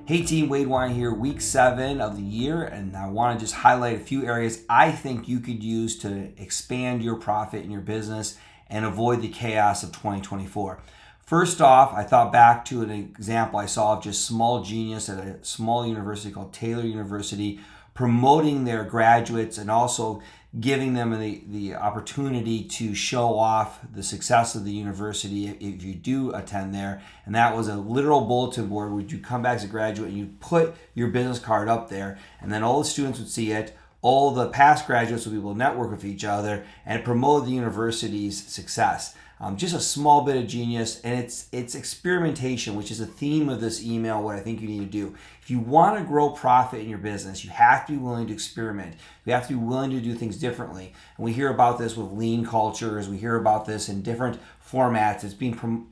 Hey team, Wade Wine here, week 7 of the year, and I want to just highlight a few areas I think you could use to expand your profit in your business and avoid the chaos of 2024. First off, I thought back to an example I saw of just small genius at a small university called Taylor University, promoting their graduates and also giving them the opportunity to show off the success of the university if you do attend there. And that was a literal bulletin board where you come back as a graduate and you put your business card up there, and then all the students would see it. All the past graduates would be able to network with each other and promote the university's success. Just a small bit of genius, and it's experimentation, which is the theme of this email, what I think you need to do. If you want to grow profit in your business, you have to be willing to experiment. You have to be willing to do things differently. And we hear about this with lean cultures. We hear about this in different formats.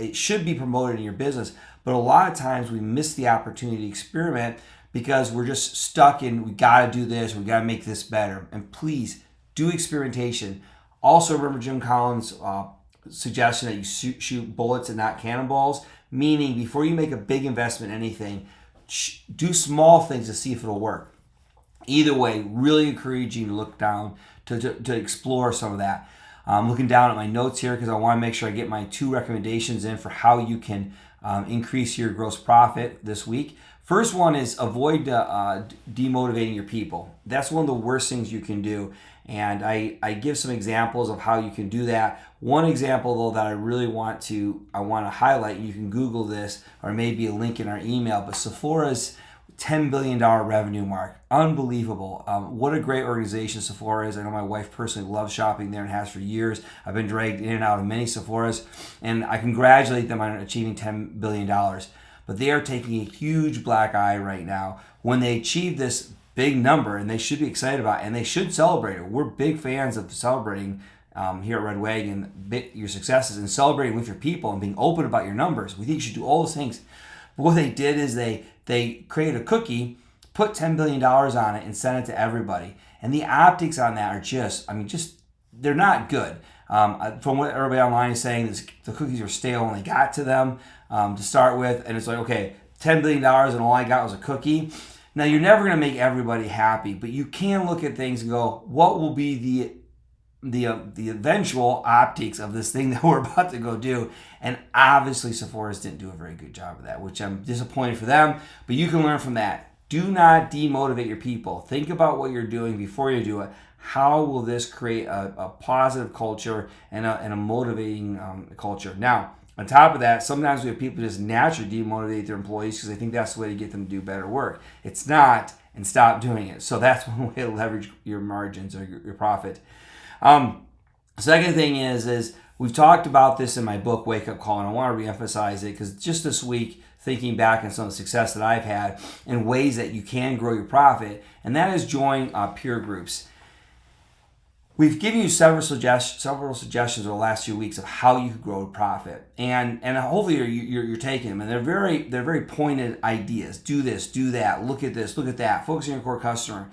It should be promoted in your business, but a lot of times we miss the opportunity to experiment because we're just stuck in, we got to do this, we got to make this better. And please do experimentation. Also, remember Jim Collins' suggestion that you shoot bullets and not cannonballs, meaning before you make a big investment in anything, do small things to see if it'll work. Either way, really encourage you to look down to explore some of that. I'm looking down at my notes here because I want to make sure I get my 2 recommendations in for how you can increase your gross profit this week. First one is avoid demotivating your people. That's one of the worst things you can do. And I give some examples of how you can do that. One example, though, that I really want to highlight, you can Google this or maybe a link in our email, but Sephora's $10 billion revenue mark. Unbelievable. What a great organization Sephora is. I know my wife personally loves shopping there and has for years. I've been dragged in and out of many Sephoras, and I congratulate them on achieving $10 billion. But they are taking a huge black eye right now when they achieve this big number, and they should be excited about it, and they should celebrate it. We're big fans of celebrating here at Red Wagon your successes and celebrating with your people and being open about your numbers. We think you should do all those things. But what they did is they created a cookie, put $10 billion on it, and sent it to everybody. And the optics on that are just they're not good. From what everybody online is saying, the cookies are stale when they got to them to start with. And it's like, okay, $10 billion and all I got was a cookie. Now, you're never going to make everybody happy, but you can look at things and go, what will be the eventual optics of this thing that we're about to go do? And obviously, Sephora's didn't do a very good job of that, which I'm disappointed for them, but you can learn from that. Do not demotivate your people. Think about what you're doing before you do it. How will this create a positive culture and a motivating culture? Now, on top of that, sometimes we have people just naturally demotivate their employees because they think that's the way to get them to do better work. It's not, and stop doing it. So that's one way to leverage your margins or your profit. Second thing is we've talked about this in my book, Wake Up Call, and I want to reemphasize it because just this week, thinking back on some of the success that I've had in ways that you can grow your profit, and that is join peer groups. We've given you several suggestions over the last few weeks of how you could grow a profit, and hopefully you're taking them, and they're very pointed ideas. Do this, do that, look at this, look at that. Focus on your core customer.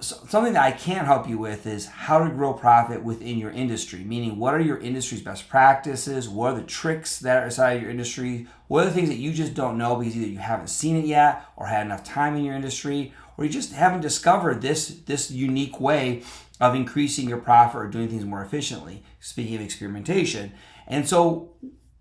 Something that I can't help you with is how to grow profit within your industry, meaning what are your industry's best practices, what are the tricks that are inside of your industry, what are the things that you just don't know because either you haven't seen it yet or had enough time in your industry, or you just haven't discovered this unique way of increasing your profit or doing things more efficiently, speaking of experimentation. And so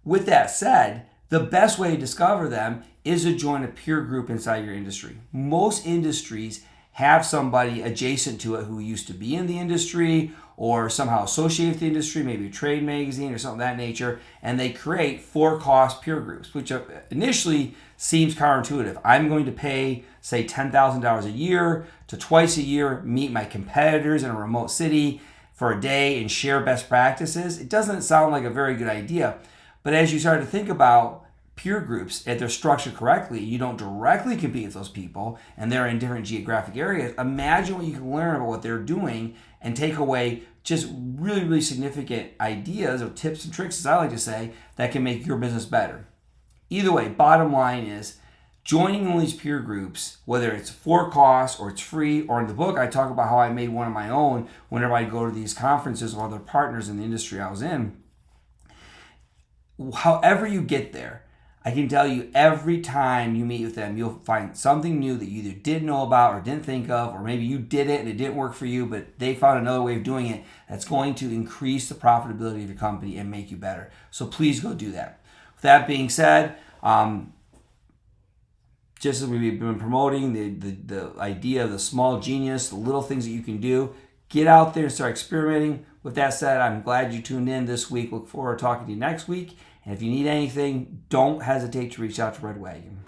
with that said, the best way to discover them is to join a peer group inside your industry. Most industries have somebody adjacent to it who used to be in the industry or somehow associated with the industry, maybe a trade magazine or something of that nature, and they create for-cost peer groups, which initially seems counterintuitive. I'm going to pay, say, $10,000 a year to twice a year meet my competitors in a remote city for a day and share best practices. It doesn't sound like a very good idea, but as you start to think about peer groups, if they're structured correctly, you don't directly compete with those people and they're in different geographic areas. Imagine what you can learn about what they're doing and take away just really, really significant ideas or tips and tricks, as I like to say, that can make your business better. Either way, bottom line is joining one of these peer groups, whether it's for cost or it's free, or in the book I talk about how I made one of my own whenever I go to these conferences with other partners in the industry I was in. However you get there, I can tell you every time you meet with them, you'll find something new that you either didn't know about or didn't think of, or maybe you did it and it didn't work for you, but they found another way of doing it that's going to increase the profitability of your company and make you better. So please go do that. With that being said, just as we've been promoting the idea of the small genius, the little things that you can do, get out there and start experimenting. With that said, I'm glad you tuned in this week. Look forward to talking to you next week. And if you need anything, don't hesitate to reach out to Red Wagon.